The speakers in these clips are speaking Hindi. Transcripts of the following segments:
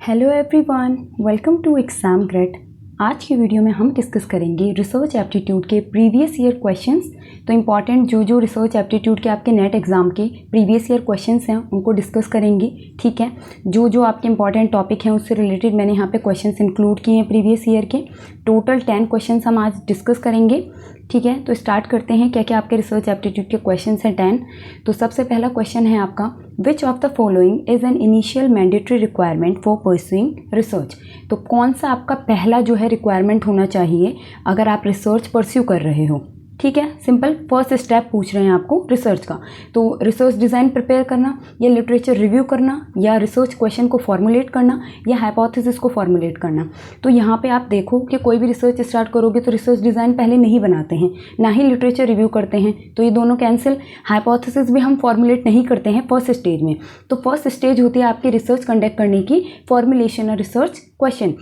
Hello everyone, welcome to exam grade. आज की वीडियो में हम डिस्कस करेंगे रिसर्च एप्टीट्यूड के प्रीवियस ईयर क्वेश्चंस। तो इम्पॉर्टेंट जो रिसर्च एप्टीट्यूड के आपके नेट एग्ज़ाम के प्रीवियस ईयर क्वेश्चंस हैं उनको डिस्कस करेंगे। ठीक है, जो आपके इंपॉर्टेंट टॉपिक हैं उससे रिलेटेड मैंने यहाँ पे क्वेश्चंस इंक्लूड किए हैं प्रीवियस ईयर के। टोटल 10 क्वेश्चंस हम आज डिस्कस करेंगे। ठीक है, तो स्टार्ट करते हैं। क्या क्या आपके रिसर्च एप्टीट्यूड के क्वेश्चंस हैं 10। तो सबसे पहला क्वेश्चन है आपका, which of the following is an initial mandatory requirement for pursuing research. तो कौन सा आपका पहला जो है रिक्वायरमेंट होना चाहिए अगर आप रिसर्च परस्यू कर रहे हो। ठीक है, सिंपल फर्स्ट स्टेप पूछ रहे हैं आपको रिसर्च का। तो रिसर्च डिज़ाइन प्रिपेयर करना, या लिटरेचर रिव्यू करना, या रिसर्च क्वेश्चन को फॉर्मुलेट करना, या हाइपोथेसिस को फॉर्मुलेट करना। तो यहाँ पे आप देखो कि कोई भी रिसर्च स्टार्ट करोगे तो रिसर्च डिज़ाइन पहले नहीं बनाते हैं, ना ही लिटरेचर रिव्यू करते हैं, तो ये दोनों कैंसिल। हाइपोथेसिस भी हम फॉर्मुलेट नहीं करते हैं फर्स्ट स्टेज में। तो फर्स्ट स्टेज होती है आपकी रिसर्च कंडक्ट करने की, फॉर्मुलेशन और रिसर्च क्वेश्चन,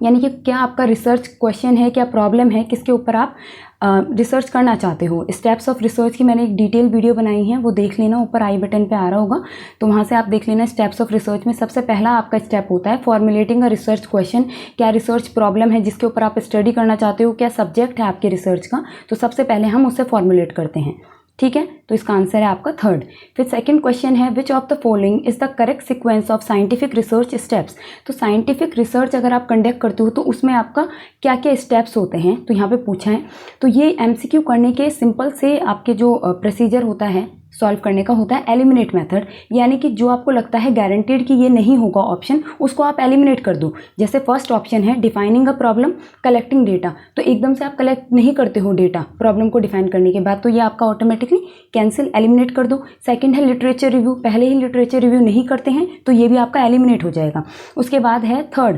यानी कि क्या आपका रिसर्च क्वेश्चन है, क्या प्रॉब्लम है, किसके ऊपर आप रिसर्च करना चाहते हो। स्टेप्स ऑफ रिसर्च की मैंने एक डिटेल वीडियो बनाई है, वो देख लेना, ऊपर आई बटन पे आ रहा होगा, तो वहाँ से आप देख लेना। स्टेप्स ऑफ रिसर्च में सबसे पहला आपका स्टेप होता है फॉर्मुलेटिंग अ रिसर्च क्वेश्चन। क्या रिसर्च प्रॉब्लम है जिसके ऊपर आप स्टडी करना चाहते हो, क्या सब्जेक्ट है आपके रिसर्च का, तो सबसे पहले हम उसे फॉर्मुलेट करते हैं। ठीक है, तो इसका आंसर है आपका थर्ड। फिर सेकंड क्वेश्चन है, which of the following is the correct sequence of scientific research steps. तो साइंटिफिक रिसर्च अगर आप कंडक्ट करते हो तो उसमें आपका क्या क्या स्टेप्स होते हैं, तो यहाँ पे पूछा है। तो ये एमसीक्यू करने के सिंपल से आपके जो प्रोसीजर होता है सॉल्व करने का होता है एलिमिनेट मेथड, यानी कि जो आपको लगता है गारंटेड कि ये नहीं होगा ऑप्शन, उसको आप एलिमिनेट कर दो। जैसे फर्स्ट ऑप्शन है defining a problem, collecting data. तो एकदम से आप कलेक्ट नहीं करते हो डेटा प्रॉब्लम को डिफाइन करने के बाद, तो ये आपका ऑटोमेटिकली कैंसिल, एलिमिनेट कर दो। सेकंड है लिटरेचर रिव्यू, पहले ही लिटरेचर रिव्यू नहीं करते हैं तो ये भी आपका एलिमिनेट हो जाएगा। उसके बाद है third,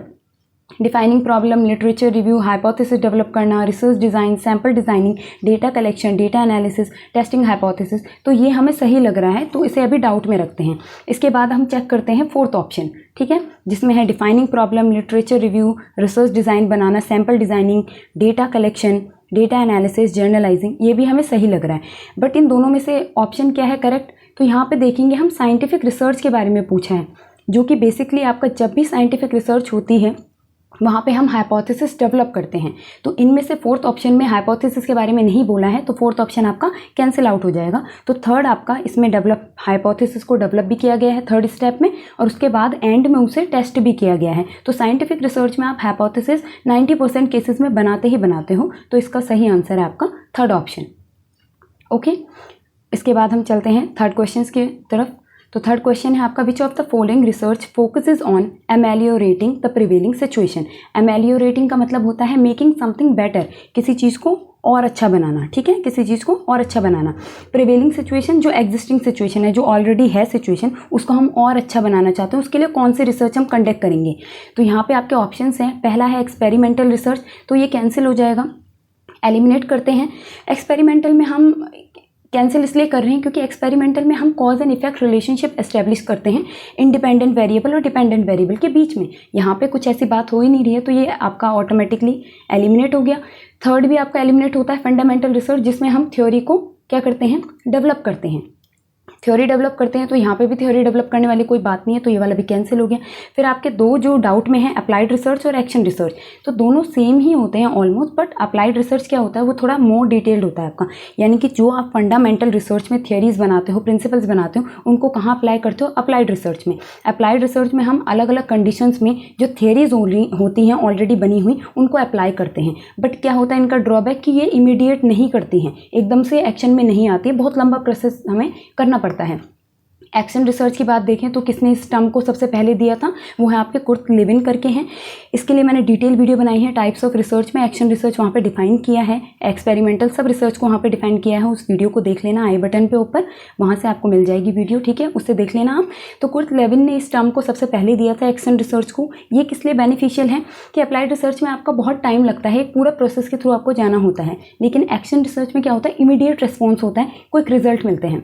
defining problem, literature review, hypothesis develop करना, research design, sample designing, data collection, data analysis, testing hypothesis. तो ये हमें सही लग रहा है, तो इसे अभी डाउट में रखते हैं। इसके बाद हम चेक करते हैं फोर्थ ऑप्शन, ठीक है, जिसमें है defining problem, literature review, research design बनाना, sample designing, data collection, data analysis, generalizing. ये भी हमें सही लग रहा है, बट इन दोनों में से ऑप्शन क्या है करेक्ट। तो यहाँ पे देखेंगे हम साइंटिफिक रिसर्च के बारे में पूछा है, जो कि बेसिकली आपका जब भी साइंटिफिक रिसर्च होती है वहाँ पे हम हाइपोथेसिस डेवलप करते हैं। तो इनमें से फोर्थ ऑप्शन में हाइपोथेसिस के बारे में नहीं बोला है, तो फोर्थ ऑप्शन आपका कैंसिल आउट हो जाएगा। तो थर्ड आपका इसमें डेवलप, हाइपोथेसिस को डेवलप भी किया गया है थर्ड स्टेप में, और उसके बाद एंड में उसे टेस्ट भी किया गया है। तो साइंटिफिक रिसर्च में आप हाइपोथेसिस 90% केसेस में बनाते ही बनाते हो, तो इसका सही आंसर है आपका थर्ड ऑप्शन। ओके, इसके बाद हम चलते हैं थर्ड क्वेश्चन की तरफ। तो थर्ड क्वेश्चन है आपका, which of the following research focuses on ameliorating the prevailing situation. Ameliorating का मतलब होता है मेकिंग समथिंग बेटर, किसी चीज़ को और अच्छा बनाना। ठीक है, किसी चीज़ को और अच्छा बनाना। प्रिवेलिंग सिचुएशन जो एग्जिस्टिंग सिचुएशन है, जो ऑलरेडी है सिचुएशन, उसको हम और अच्छा बनाना चाहते हैं, उसके लिए कौन सी रिसर्च हम कंडक्ट करेंगे। तो यहाँ पे आपके ऑप्शंस हैं, पहला है एक्सपेरिमेंटल रिसर्च, तो ये कैंसिल हो जाएगा, एलिमिनेट करते हैं। एक्सपेरिमेंटल में हम कैंसिल इसलिए कर रहे हैं क्योंकि एक्सपेरिमेंटल में हम cause and effect relationship establish करते हैं इंडिपेंडेंट वेरिएबल और डिपेंडेंट वेरिएबल के बीच में। यहाँ पे कुछ ऐसी बात हो ही नहीं रही है, तो ये आपका ऑटोमेटिकली एलिमिनेट हो गया। थर्ड भी आपका एलिमिनेट होता है फंडामेंटल रिसर्च, जिसमें हम थ्योरी को क्या करते हैं, डेवलप करते हैं, थ्योरी डेवलप करते हैं। तो यहाँ पे भी थ्योरी डेवलप करने वाली कोई बात नहीं है, तो ये वाला भी कैंसिल हो गया। फिर आपके दो जो डाउट में है, अप्लाइड रिसर्च और एक्शन रिसर्च, तो दोनों सेम ही होते हैं ऑलमोस्ट, बट अप्लाइड रिसर्च क्या होता है, वो थोड़ा मोर डिटेल्ड होता है आपका, यानी कि जो आप फंडामेंटल रिसर्च में थियरीज बनाते हो, प्रिंसिपल्स बनाते हो, उनको कहाँ अप्लाई करते हो, अप्लाइड रिसर्च में। अप्लाइड रिसर्च में हम अलग अलग कंडीशंस में जो थियरीज होती हैं ऑलरेडी बनी हुई, उनको अप्लाई करते हैं। बट क्या होता है इनका ड्रॉबैक कि ये इमीडिएट नहीं करती हैं, एकदम से एक्शन में नहीं आती है, बहुत लंबा प्रोसेस हमें करना पड़ता है। एक्शन रिसर्च की बात देखें तो किसने इस टर्म को सबसे पहले दिया था, वो है आपके कुर्ट लेविन करके हैं। इसके लिए मैंने डिटेल वीडियो बनाई है टाइप्स ऑफ रिसर्च में। एक्शन रिसर्च वहाँ पे डिफाइन किया है, एक्सपेरिमेंटल सब रिसर्च को वहाँ पे डिफाइन किया है। उस वीडियो को देख लेना, आई बटन पे ऊपर, वहाँ से आपको मिल जाएगी वीडियो, ठीक है, उससे देख लेना आप। तो कुर्ट लेविन ने इस टर्म को सबसे पहले दिया था, एक्शन रिसर्च को। ये किस लिए बेनिफिशियल है कि अप्लाइड रिसर्च में आपका बहुत टाइम लगता है, एक पूरा प्रोसेस के थ्रू आपको जाना होता है, लेकिन एक्शन रिसर्च में क्या होता है, इमीडिएट रिस्पॉन्स होता है, क्विक रिजल्ट मिलते हैं।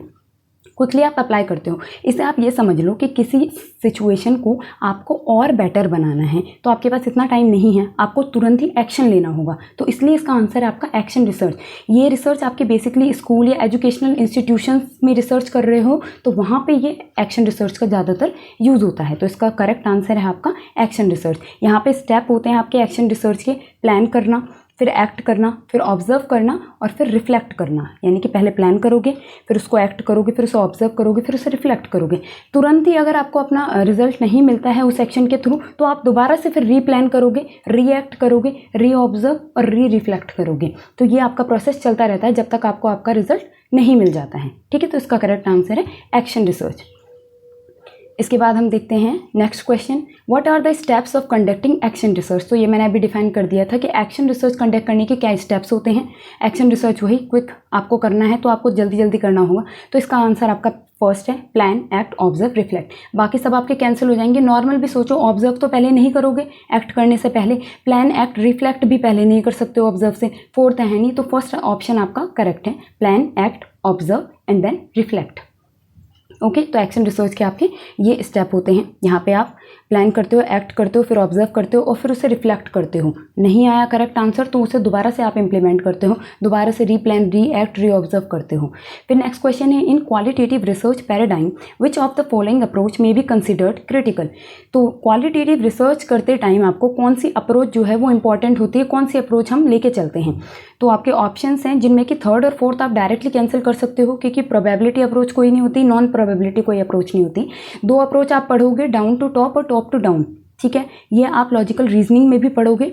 क्विकली आप अप्लाई करते हो। इससे आप ये समझ लो कि किसी सिचुएशन को आपको और बेटर बनाना है तो आपके पास इतना टाइम नहीं है, आपको तुरंत ही एक्शन लेना होगा। तो इसलिए इसका आंसर है आपका एक्शन रिसर्च। ये रिसर्च आपके बेसिकली स्कूल या एजुकेशनल इंस्टीट्यूशंस में रिसर्च कर रहे हो तो वहाँ पे ये एक्शन रिसर्च का ज़्यादातर यूज़ होता है। तो इसका करेक्ट आंसर है आपका एक्शन रिसर्च। यहाँ पे स्टेप होते हैं आपके एक्शन रिसर्च के, प्लान करना, फिर एक्ट करना, फिर ऑब्जर्व करना और फिर रिफ्लेक्ट करना। यानी कि पहले प्लान करोगे, फिर उसको एक्ट करोगे, फिर उसे ऑब्जर्व करोगे, फिर उसे रिफ्लेक्ट करोगे। तुरंत ही अगर आपको अपना रिजल्ट नहीं मिलता है उस एक्शन के थ्रू तो आप दोबारा से फिर रीप्लान करोगे, रीएक्ट करोगे, री ऑब्जर्व और रिफ्लेक्ट करोगे। तो ये आपका प्रोसेस चलता रहता है जब तक आपको आपका रिजल्ट नहीं मिल जाता है। ठीक है, तो इसका करेक्ट आंसर है एक्शन रिसर्च। इसके बाद हम देखते हैं next question, what are the steps of conducting action research. तो ये मैंने अभी डिफाइन कर दिया था कि एक्शन रिसर्च कंडक्ट करने के क्या स्टेप्स होते हैं। एक्शन रिसर्च वही क्विक आपको करना है तो आपको जल्दी जल्दी करना होगा। तो इसका आंसर आपका फर्स्ट है प्लान, एक्ट, ऑब्जर्व, रिफ्लेक्ट। बाकी सब आपके कैंसिल हो जाएंगे। नॉर्मल भी सोचो, ऑब्जर्व तो पहले नहीं करोगे एक्ट करने से पहले, प्लान, एक्ट, रिफ्लेक्ट भी पहले नहीं कर सकते हो ऑब्जर्व से, फोर्थ है नहीं। तो फर्स्ट ऑप्शन आपका करेक्ट है, plan, act, observe and then reflect. Okay, तो एक्शन रिसर्च के आपके ये स्टेप होते हैं। यहाँ पे आप प्लान करते हो, एक्ट करते हो, फिर ऑब्जर्व करते हो और फिर उसे रिफ्लेक्ट करते हो। नहीं आया करेक्ट आंसर तो उसे दोबारा से आप इंप्लीमेंट करते हो, दोबारा से रीप्लान, री एक्ट, री ऑब्जर्व करते हो। फिर नेक्स्ट क्वेश्चन है, इन qualitative research paradigm which of the following approach may be considered critical. तो क्वालिटेटिव रिसर्च करते टाइम आपको कौन सी अप्रोच जो है वो इंपॉर्टेंट होती है, कौन सी अप्रोच हम लेके चलते हैं। तो आपके ऑप्शंस हैं जिनमें कि थर्ड और फोर्थ आप डायरेक्टली कैंसिल कर सकते हो क्योंकि प्रोबेबिलिटी अप्रोच कोई नहीं होती, नॉन प्रोबेबिलिटी कोई अप्रोच नहीं होती। दो अप्रोच आप पढ़ोगे, डाउन टू टॉप और टॉप टू डाउन। ठीक है, ये आप लॉजिकल रीजनिंग में भी पढ़ोगे।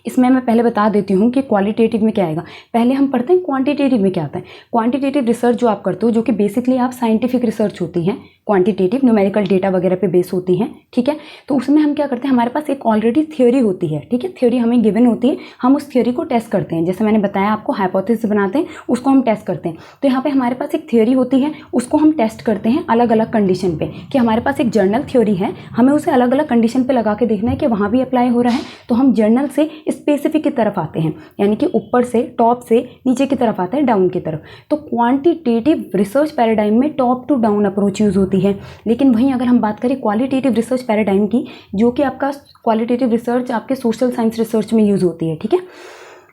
इसमें मैं पहले बता देती हूँ कि क्वालिटेटिव में क्या आएगा। पहले हम पढ़ते हैं क्वांटिटेटिव में क्या आता है। क्वांटिटेटिव रिसर्च जो आप करते हो, जो कि बेसिकली आप साइंटिफिक रिसर्च होती है, क्वांटिटेटिव न्यूमेरिकल डेटा वगैरह पे बेस होती हैं। ठीक है, तो उसमें हम क्या करते हैं, हमारे पास एक ऑलरेडी थ्योरी होती है। ठीक है, थ्योरी हमें गिवन होती है, हम उस थ्योरी को टेस्ट करते हैं। जैसे मैंने बताया आपको, हाइपोथेसिस बनाते हैं, उसको हम टेस्ट करते हैं। तो यहाँ पे हमारे पास एक थ्योरी होती है, उसको हम टेस्ट करते हैं अलग अलग कंडीशन पे, कि हमारे पास एक जर्नल थ्योरी है, हमें उसे अलग अलग कंडीशन पे लगा के देखना है कि वहाँ भी अप्लाई हो रहा है। तो हम जर्नल से स्पेसिफिक की तरफ आते हैं, यानी कि ऊपर से, टॉप से नीचे की तरफ आते हैं, डाउन की तरफ। तो क्वांटिटेटिव रिसर्च पैराडाइम में top to down approach use होती है। लेकिन वहीं अगर हम बात करें क्वालिटेटिव रिसर्च पैराडाइम की, जो कि आपका क्वालिटेटिव रिसर्च आपके सोशल साइंस रिसर्च में यूज़ होती है। ठीक है,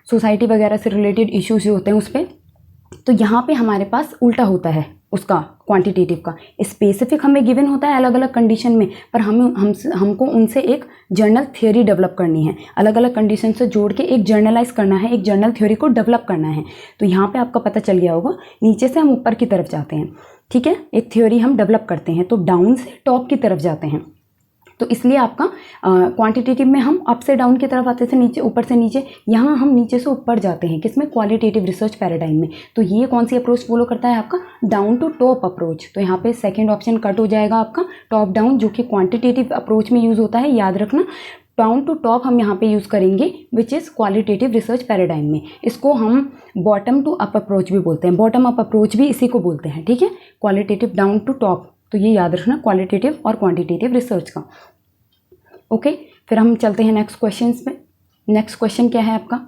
सोसाइटी वगैरह से रिलेटेड इश्यूज जो होते हैं उस पर, तो यहाँ पे हमारे पास उल्टा होता है उसका, क्वांटिटेटिव का स्पेसिफिक हमें गिवन होता है अलग अलग कंडीशन में, पर हमको उनसे एक जर्नल थ्योरी डेवलप करनी है, अलग अलग कंडीशन से जोड़ के एक जर्नलाइज करना है, एक जर्नल थ्योरी को डेवलप करना है। तो यहाँ पे आपका पता चल गया होगा, नीचे से हम ऊपर की तरफ जाते हैं। ठीक है, एक थ्योरी हम डेवलप करते हैं, तो डाउन से टॉप की तरफ जाते हैं। तो इसलिए आपका क्वांटिटेटिव में हम अप से डाउन की तरफ आते थे, नीचे ऊपर से नीचे, यहाँ हम नीचे से ऊपर जाते हैं। किसमें? क्वालिटेटिव रिसर्च पैराडाइम में। तो ये कौन सी अप्रोच फॉलो करता है? आपका डाउन टू टॉप अप्रोच। तो यहाँ पे सेकंड ऑप्शन कट हो जाएगा आपका, टॉप डाउन, जो कि क्वांटिटेटिव अप्रोच में यूज़ होता है, याद रखना। डाउन टू टॉप हम यहाँ पे यूज़ करेंगे, which is qualitative research paradigm में। इसको हम बॉटम टू अप अप्रोच भी बोलते हैं, बॉटम अप अप्रोच भी इसी को बोलते हैं। ठीक है, क्वालिटेटिव डाउन टू टॉप, तो ये याद रखना क्वालिटेटिव और क्वांटिटेटिव रिसर्च का। ओके, फिर हम चलते हैं नेक्स्ट क्वेश्चन पे। नेक्स्ट क्वेश्चन क्या है आपका?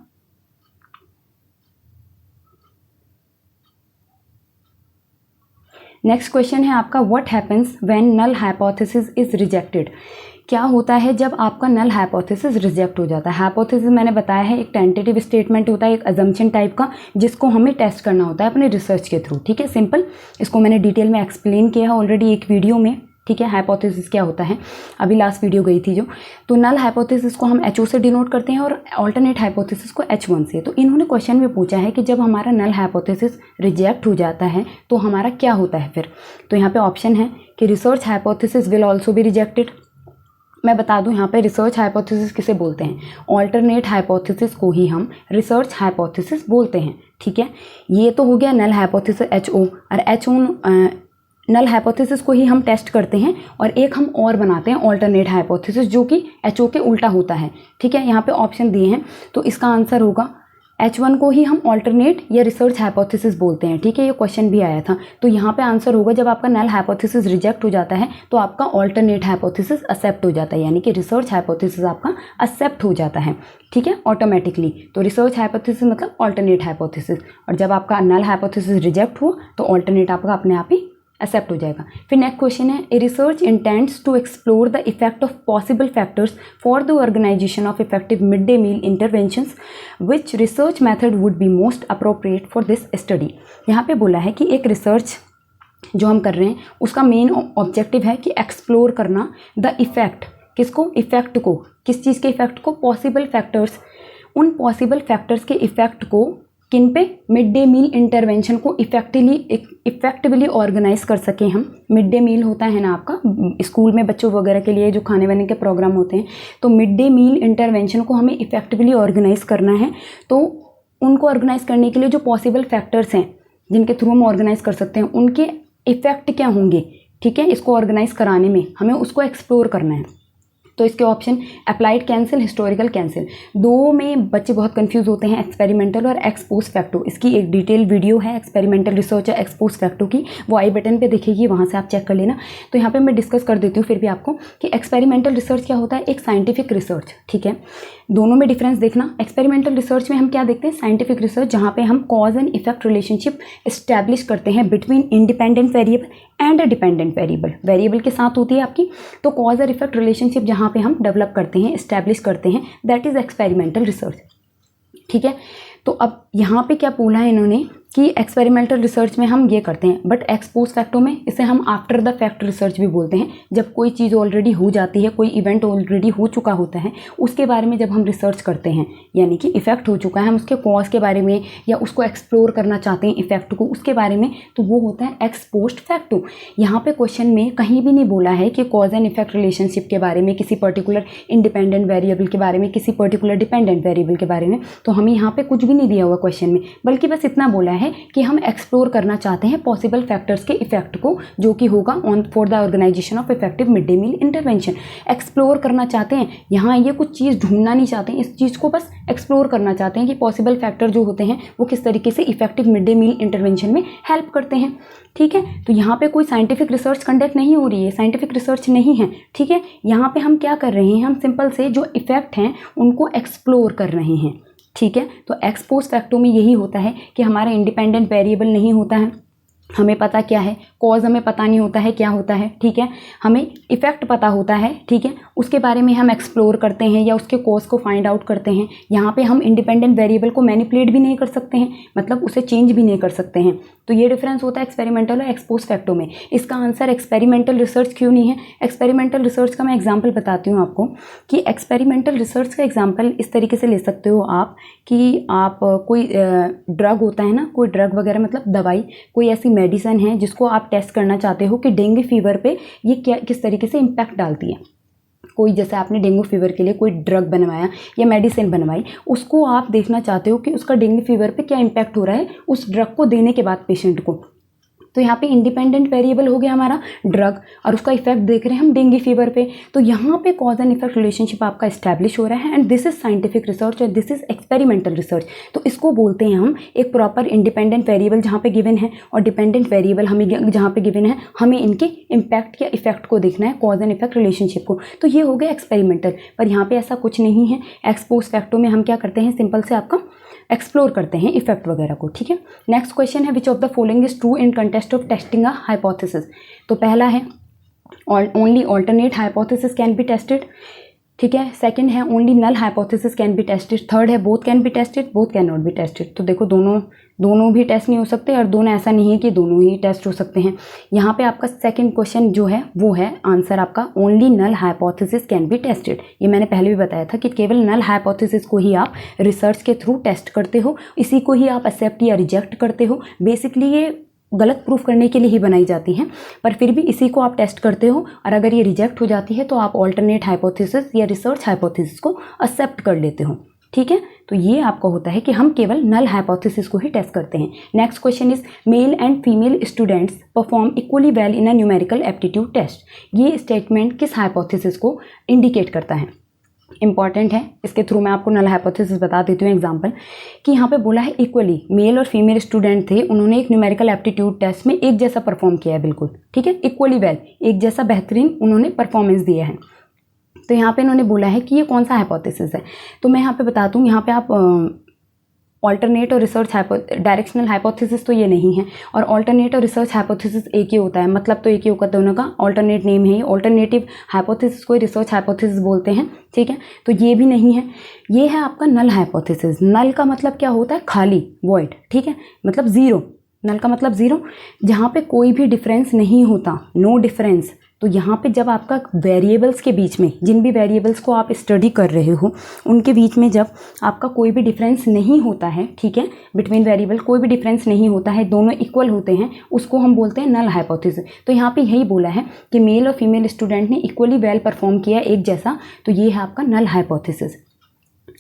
नेक्स्ट क्वेश्चन है आपका, what happens when null hypothesis is rejected. क्या होता है जब आपका नल हाइपोथेसिस रिजेक्ट हो जाता है? हाइपोथेसिस मैंने बताया है एक टेंटेटिव स्टेटमेंट होता है, एक अजम्पशन टाइप का, जिसको हमें टेस्ट करना होता है अपने रिसर्च के थ्रू। ठीक है, सिंपल, इसको मैंने डिटेल में एक्सप्लेन किया है ऑलरेडी एक वीडियो में। ठीक है, हाइपोथेसिस क्या होता है, अभी लास्ट वीडियो गई थी जो। तो नल हाइपोथेसिस को हम HO से डिनोट करते हैं और अल्टरनेट हाइपोथेसिस को H1 से। तो इन्होंने क्वेश्चन में पूछा है कि जब हमारा नल हाइपोथेसिस रिजेक्ट हो जाता है तो हमारा क्या होता है फिर। तो यहाँ पे ऑप्शन है कि research hypothesis will also be rejected. मैं बता दूं यहाँ पे रिसर्च हाइपोथेसिस किसे बोलते हैं, अल्टरनेट हाइपोथेसिस को ही हम रिसर्च हाइपोथेसिस बोलते हैं। ठीक है, ये तो हो गया नल हाइपोथेसिस HO, और H1 नल हाइपोथेसिस को ही हम टेस्ट करते हैं, और एक हम और बनाते हैं अल्टरनेट हाइपोथेसिस, जो कि HO के उल्टा होता है। ठीक है, यहाँ पे ऑप्शन दिए हैं, तो इसका आंसर होगा H1 को ही हम अल्टरनेट या रिसर्च हाइपोथेसिस बोलते हैं। ठीक है, ये क्वेश्चन भी आया था। तो यहाँ पे आंसर होगा, जब आपका नल हाइपोथेसिस रिजेक्ट हो जाता है तो आपका अल्टरनेट हाइपोथेसिस एक्सेप्ट हो जाता है, यानी कि रिसर्च हाइपोथेसिस आपका एक्सेप्ट हो जाता है। ठीक है, ऑटोमेटिकली। तो रिसर्च हाइपोथेसिस मतलब अल्टरनेट हाइपोथेसिस, और जब आपका नल हाइपोथेसिस रिजेक्ट हो तो अल्टरनेट आपका अपने आप ही एक्सेप्ट हो जाएगा। फिर नेक्स्ट क्वेश्चन है, a research intends to explore the effect of possible factors for the organisation of effective mid day meal interventions, which research method would be most appropriate for this study. यहाँ पे बोला है कि एक रिसर्च जो हम कर रहे हैं उसका मेन ऑब्जेक्टिव है कि एक्सप्लोर करना द इफेक्ट, किसको, इफेक्ट को, किस चीज़ के इफेक्ट को, पॉसिबल फैक्टर्स, उन पॉसिबल फैक्टर्स के इफेक्ट को किन पे, मिड डे मील इंटरवेंशन को इफेक्टिवली ऑर्गेनाइज कर सकें हम। मिड डे मील होता है ना आपका स्कूल में बच्चों वगैरह के लिए जो खाने वाने के प्रोग्राम होते हैं, तो मिड डे मील इंटरवेंशन को हमें इफेक्टिवली ऑर्गेनाइज करना है। तो उनको ऑर्गेनाइज करने के लिए जो पॉसिबल फैक्टर्स हैं जिनके थ्रू हम ऑर्गेनाइज कर सकते हैं, उनके इफेक्ट क्या होंगे, ठीक है, इसको ऑर्गेनाइज कराने में हमें उसको एक्सप्लोर करना है। तो इसके option applied cancel, historical cancel. दो में बच्चे बहुत कंफ्यूज होते हैं, एक्सपेरिमेंटल और एक्सपोज फैक्टो। इसकी एक डिटेल वीडियो है एक्सपेरिमेंटल रिसर्च या एक्सपोज फैक्टो की, वो आई बटन पे दिखेगी, वहाँ से आप चेक कर लेना। तो यहाँ पे मैं डिस्कस कर देती हूँ फिर भी आपको कि एक्सपेरिमेंटल रिसर्च क्या होता है, एक साइंटिफिक रिसर्च, ठीक है। दोनों में डिफरेंस देखना। एक्सपेरिमेंटल रिसर्च में हम क्या देखते हैं, साइंटिफिक रिसर्च, जहाँ पे हम cause and effect relationship establish करते हैं between independent variable and dependent variable, variable के साथ होती है आपकी। तो कॉज और इफेक्ट रिलेशनशिप जहाँ पे हम डेवलप करते हैं, इस्टेब्लिश करते हैं, दैट इज एक्सपेरिमेंटल रिसर्च, ठीक है। तो अब यहाँ पे क्या बोला है इन्होंने कि एक्सपेरिमेंटल रिसर्च में हम ये करते हैं, बट एक्सपोज फैक्टो में इसे हम आफ्टर द फैक्ट रिसर्च भी बोलते हैं। जब कोई चीज़ ऑलरेडी हो जाती है, कोई इवेंट ऑलरेडी हो चुका होता है, उसके बारे में जब हम रिसर्च करते हैं, यानी कि इफेक्ट हो चुका है, हम उसके कॉज के बारे में या उसको एक्सप्लोर करना चाहते हैं इफेक्ट को, उसके बारे में, तो वो होता है एक्सपोज्ड फैक्टो। यहाँ पे क्वेश्चन में कहीं भी नहीं बोला है कि कॉज एंड इफेक्ट रिलेशनशिप के बारे में, किसी पर्टिकुलर इंडिपेंडेंट वेरिएबल के बारे में, किसी पर्टिकुलर डिपेंडेंट वेरिएबल के बारे में, तो हमें यहाँ पे कुछ भी नहीं दिया हुआ क्वेश्चन में, बल्कि बस इतना बोला है कि हम एक्सप्लोर करना चाहते हैं पॉसिबल फैक्टर्स के इफेक्ट को, जो कि होगा on for the organisation of effective mid day meal intervention. Explore करना चाहते हैं, यहाँ ये कुछ चीज़ ढूंढना नहीं चाहते हैं, इस चीज़ को बस एक्सप्लोर करना चाहते हैं कि पॉसिबल फैक्टर जो होते हैं वो किस तरीके से effective mid day meal intervention में हेल्प करते हैं, ठीक है। तो यहाँ पे कोई साइंटिफिक रिसर्च कंडक्ट नहीं हो रही है, साइंटिफिक रिसर्च नहीं है, ठीक है। यहाँ पे हम क्या कर रहे हैं, हम सिंपल से जो इफेक्ट हैं उनको एक्सप्लोर कर रहे हैं, ठीक है। तो एक्सपोज फैक्टो में यही होता है कि हमारा इंडिपेंडेंट वेरिएबल नहीं होता है, हमें पता क्या है, कॉज हमें पता नहीं होता है क्या होता है, ठीक है, हमें इफेक्ट पता होता है, ठीक है, उसके बारे में हम एक्सप्लोर करते हैं या उसके कॉज को फाइंड आउट करते हैं। यहाँ पे हम इंडिपेंडेंट वेरिएबल को मैनिपुलेट भी नहीं कर सकते हैं, मतलब उसे चेंज भी नहीं कर सकते हैं। तो ये डिफरेंस होता है एक्सपेरिमेंटल और एक्सपोज फैक्टो में। इसका आंसर एक्सपेरिमेंटल रिसर्च क्यों नहीं है, एक्सपेरिमेंटल रिसर्च का मैं एग्जाम्पल बताती हूँ आपको कि एक्सपेरिमेंटल रिसर्च का एग्जाम्पल इस तरीके से ले सकते हो आप कि आप कोई ड्रग होता है ना, कोई ड्रग वगैरह मतलब दवाई, कोई ऐसी मेडिसिन है जिसको आप टेस्ट करना चाहते हो कि डेंगू फीवर पे ये क्या किस तरीके से इम्पैक्ट डालती है। कोई जैसे आपने डेंगू फीवर के लिए कोई ड्रग बनवाया या मेडिसिन बनवाई, उसको आप देखना चाहते हो कि उसका डेंगू फीवर पे क्या इम्पैक्ट हो रहा है उस ड्रग को देने के बाद पेशेंट को। तो यहाँ पे इंडिपेंडेंट वेरिएबल हो गया हमारा ड्रग और उसका इफेक्ट देख रहे हैं हम डेंगू फीवर पे। तो यहाँ पे कॉज एंड इफेक्ट रिलेशनशिप आपका एस्टैब्लिश हो रहा है and this is scientific research और दिस इज एक्सपेरिमेंटल रिसर्च। तो इसको बोलते हैं हम एक प्रॉपर इंडिपेंडेंट वेरिएबल जहाँ पे गिवन है और डिपेंडेंट वेरिएबल हमें जहाँ पे गिवन है, हमें इनके इम्पैक्ट या इफेक्ट को देखना है, कॉज एंड इफेक्ट रिलेशनशिप को। तो ये हो गया एक्सपेरिमेंटल, पर यहाँ पे ऐसा कुछ नहीं है। एक्सपोज फैक्टो में हम क्या करते हैं, सिंपल से आपका एक्सप्लोर करते हैं इफेक्ट वगैरह को, ठीक है। नेक्स्ट क्वेश्चन है which of the following is true in context of testing a hypothesis. तो पहला है only alternate hypothesis can be tested, ठीक है। सेकंड है only null hypothesis can be tested. Third है both can be tested, both can not be tested. तो देखो दोनों भी टेस्ट नहीं हो सकते और दोनों ऐसा नहीं है कि दोनों ही टेस्ट हो सकते हैं। यहाँ पे आपका सेकंड क्वेश्चन जो है वो है आंसर आपका only null hypothesis can be tested. ये मैंने पहले भी बताया था कि केवल नल हाइपोथेसिस को ही आप रिसर्च के थ्रू टेस्ट करते हो, इसी को ही आप एक्सेप्ट या रिजेक्ट करते हो। बेसिकली ये गलत प्रूफ करने के लिए ही बनाई जाती हैं, पर फिर भी इसी को आप टेस्ट करते हो और अगर ये रिजेक्ट हो जाती है तो आप ऑल्टरनेट हाइपोथेसिस या रिसर्च हाइपोथेसिस को एक्सेप्ट कर लेते हो, ठीक है। तो ये आपका होता है कि हम केवल नल हाइपोथेसिस को ही टेस्ट करते हैं। Next question is male and female students perform equally well in a numerical aptitude test. ये स्टेटमेंट किस हाइपोथेसिस को इंडिकेट करता है, इंपॉर्टेंट है। इसके थ्रू मैं आपको नल हाइपोथेसिस बता देती हूँ एग्जांपल कि यहाँ पे बोला है इक्वली मेल और फीमेल स्टूडेंट थे, उन्होंने एक न्यूमेरिकल एप्टीट्यूड टेस्ट में एक जैसा परफॉर्म किया है, बिल्कुल ठीक है, इक्वली वेल, एक जैसा बेहतरीन उन्होंने परफॉर्मेंस दिया है। तो यहाँ पे इन्होंने बोला है कि ये कौन सा हाइपोथेसिस है, तो मैं यहाँ पे बताता हूँ। यहाँ पे आप ऑल्टरनेट और रिसर्च डायरेक्शनल हाइपोथेसिस तो ये नहीं है, और ऑल्टरनेट और रिसर्च हाइपोथेसिस एक ही होता है, मतलब तो एक ही होगा दोनों का, ऑल्टरनेट नेम है, ऑल्टरनेटिव हाइपोथेसिस को रिसर्च हाइपोथेसिस बोलते हैं, ठीक है। तो ये भी नहीं है, ये है आपका नल हाइपोथेसिस। नल का मतलब क्या होता है? खाली, वॉइड, ठीक है, मतलब ज़ीरो। नल का मतलब ज़ीरो, जहाँ पे कोई भी डिफरेंस नहीं होता, नो डिफरेंस। तो यहाँ पे जब आपका वेरिएबल्स के बीच में, जिन भी वेरिएबल्स को आप स्टडी कर रहे हो उनके बीच में जब आपका कोई भी डिफरेंस नहीं होता है, ठीक है, बिटवीन वेरिएबल कोई भी डिफरेंस नहीं होता है, दोनों इक्वल होते हैं, उसको हम बोलते हैं नल हाइपोथेसिस। तो यहाँ पे यही बोला है कि मेल और फीमेल स्टूडेंट ने इक्वली वेल परफॉर्म किया एक जैसा, तो ये है आपका नल हाइपोथेसिस।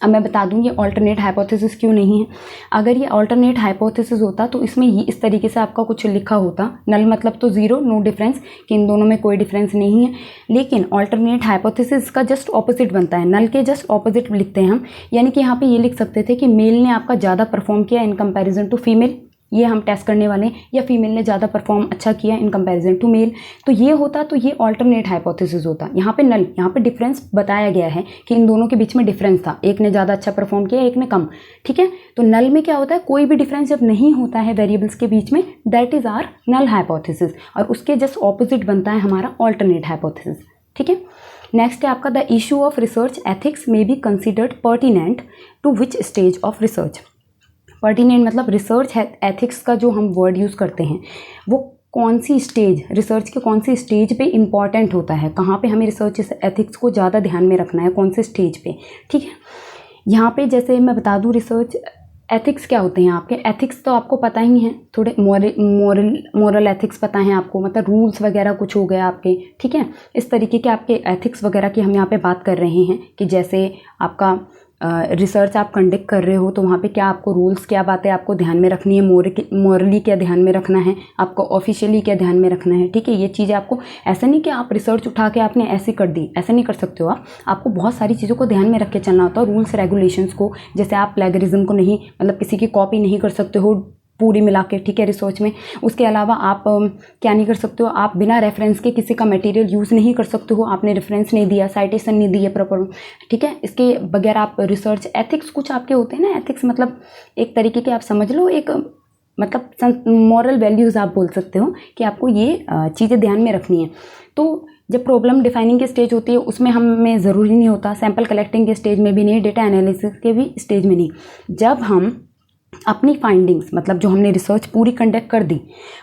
अब मैं बता दूँ ये ऑल्टरनेट हाइपोथेसिस क्यों नहीं है। अगर ये ऑल्टरनेट हाइपोथेसिस होता तो इसमें ये इस तरीके से आपका कुछ लिखा होता, नल मतलब तो ज़ीरो, नो डिफरेंस, कि इन दोनों में कोई डिफरेंस नहीं है। लेकिन ऑल्टरनेट हाइपोथेसिस का जस्ट ऑपोजिट बनता है, नल के जस्ट ऑपोजिट लिखते हैं हम। यानी कि यहाँ पे ये लिख सकते थे कि मेल ने आपका ज़्यादा परफॉर्म किया इन कंपेरिजन टू फीमेल, ये हम टेस्ट करने वाले हैं, या फीमेल ने ज़्यादा परफॉर्म अच्छा किया इन कंपैरिजन टू मेल। तो ये होता तो ये ऑल्टरनेट हाइपोथेसिस होता। यहाँ पे नल, यहाँ पे डिफरेंस बताया गया है कि इन दोनों के बीच में डिफरेंस था, एक ने ज़्यादा अच्छा परफॉर्म किया, एक ने कम, ठीक है। तो नल में क्या होता है? कोई भी डिफरेंस जब नहीं होता है वेरिएबल्स के बीच में, that is our null hypothesis, और उसके जस्ट ऑपोजिट बनता है हमारा ऑल्टरनेट हाइपोथेसिस, ठीक है। नेक्स्ट है आपका the issue of research ethics may be considered pertinent to which stage of research. Pertinent मतलब रिसर्च एथिक्स का जो हम वर्ड यूज़ करते हैं वो कौन सी स्टेज, रिसर्च के कौन सी स्टेज पे इम्पॉर्टेंट होता है, कहाँ पे हमें रिसर्च एथिक्स को ज़्यादा ध्यान में रखना है, कौन से स्टेज पे, ठीक है। यहाँ पे जैसे मैं बता दूँ रिसर्च एथिक्स क्या होते हैं आपके। एथिक्स तो आपको पता ही है, थोड़े मॉरल एथिक्स पता है आपको, मतलब रूल्स वगैरह कुछ हो गया आपके, ठीक है। इस तरीके के आपके एथिक्स वगैरह की हम यहाँ पे बात कर रहे हैं कि जैसे आपका रिसर्च आप कंडक्ट कर रहे हो तो वहाँ पे क्या आपको रूल्स, क्या बातें आपको ध्यान में रखनी है, मॉरली क्या ध्यान में रखना है, आपको ऑफिशियली क्या ध्यान में रखना है, ठीक है। ये चीज़ें आपको, ऐसा नहीं कि आप रिसर्च उठा के आपने ऐसे कर दी, ऐसा नहीं कर सकते हो आप, आपको बहुत सारी चीज़ों को ध्यान में रख के चलना होता है, रूल्स रेगुलेशंस को। जैसे आप प्लेगरिज्म को नहीं, मतलब किसी की कॉपी नहीं कर सकते हो पूरी मिला के, ठीक है, रिसर्च में। उसके अलावा आप क्या नहीं कर सकते हो, आप बिना रेफरेंस के किसी का मटेरियल यूज़ नहीं कर सकते हो, आपने रेफरेंस नहीं दिया, साइटेशन नहीं दी है प्रॉपर, ठीक है। इसके बगैर आप रिसर्च एथिक्स कुछ आपके होते हैं ना, एथिक्स मतलब एक तरीके के आप समझ लो, एक मतलब मॉरल वैल्यूज़ आप बोल सकते हो कि आपको ये चीज़ें ध्यान में रखनी है। तो जब प्रॉब्लम डिफाइनिंग की स्टेज होती है उसमें हमें ज़रूरी नहीं होता, सैम्पल कलेक्टिंग के स्टेज में भी नहीं, डेटा एनालिसिस के भी स्टेज में नहीं। जब हम अपनी फाइंडिंग्स, मतलब जो हमने रिसर्च पूरी कंडक्ट कर दी,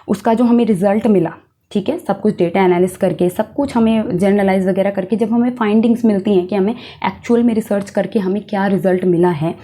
उसका जो हमें रिजल्ट मिला, ठीक है, सब कुछ डेटा एनालिसिस करके, सब कुछ हमें जर्नलाइज वगैरह करके जब हमें फाइंडिंग्स मिलती हैं कि हमें एक्चुअल में रिसर्च करके हमें क्या रिजल्ट मिला है,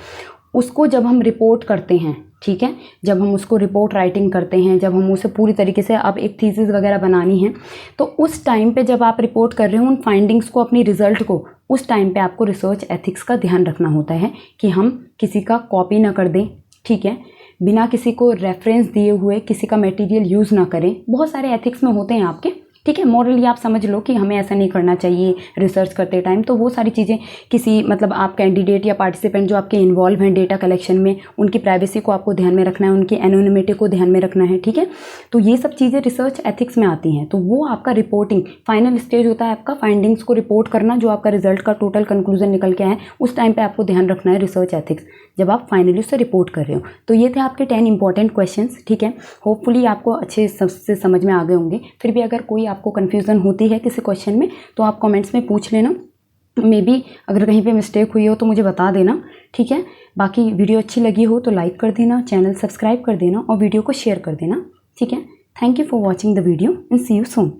उसको जब हम रिपोर्ट करते हैं, ठीक है, जब हम उसको रिपोर्ट राइटिंग करते हैं, जब हम उसे पूरी तरीके से, अब एक थीसिस वगैरह बनानी है, तो उस टाइम पे जब आप रिपोर्ट कर रहे हो उन फाइंडिंग्स को, अपनी रिजल्ट को, उस टाइम पे आपको रिसर्च एथिक्स का ध्यान रखना होता है कि हम किसी का कॉपी ना कर दें, ठीक है, बिना किसी को रेफरेंस दिए हुए किसी का मटेरियल यूज़ ना करें। बहुत सारे एथिक्स में होते हैं आपके, ठीक है। मॉरली आप समझ लो कि हमें ऐसा नहीं करना चाहिए रिसर्च करते टाइम। तो वो सारी चीज़ें किसी, मतलब आप कैंडिडेट या पार्टिसिपेंट जो आपके इन्वॉल्व हैं डेटा कलेक्शन में, उनकी प्राइवेसी को आपको ध्यान में रखना है, उनकी एनोनिमिटी को ध्यान में रखना है, ठीक है। तो ये सब चीज़ें रिसर्च एथिक्स में आती हैं। तो वो आपका रिपोर्टिंग फाइनल स्टेज होता है, आपका फाइंडिंग्स को रिपोर्ट करना, जो आपका रिजल्ट का टोटल कंक्लूजन निकल के आए, उस टाइम पर आपको ध्यान रखना है रिसर्च एथिक्स, जब आप फाइनली उससे रिपोर्ट कर रहे हो। तो ये थे आपके 10 इंपॉर्टेंट क्वेश्चंस, ठीक है। होपफुली आपको अच्छे से समझ में आ गए होंगे। फिर भी अगर कोई आपको कन्फ्यूज़न होती है किसी क्वेश्चन में तो आप कमेंट्स में पूछ लेना, मे बी अगर कहीं पे मिस्टेक हुई हो तो मुझे बता देना, ठीक है। बाकी वीडियो अच्छी लगी हो तो लाइक कर देना, चैनल सब्सक्राइब कर देना और वीडियो को शेयर कर देना, ठीक है। Thank you for watching the video and see you soon.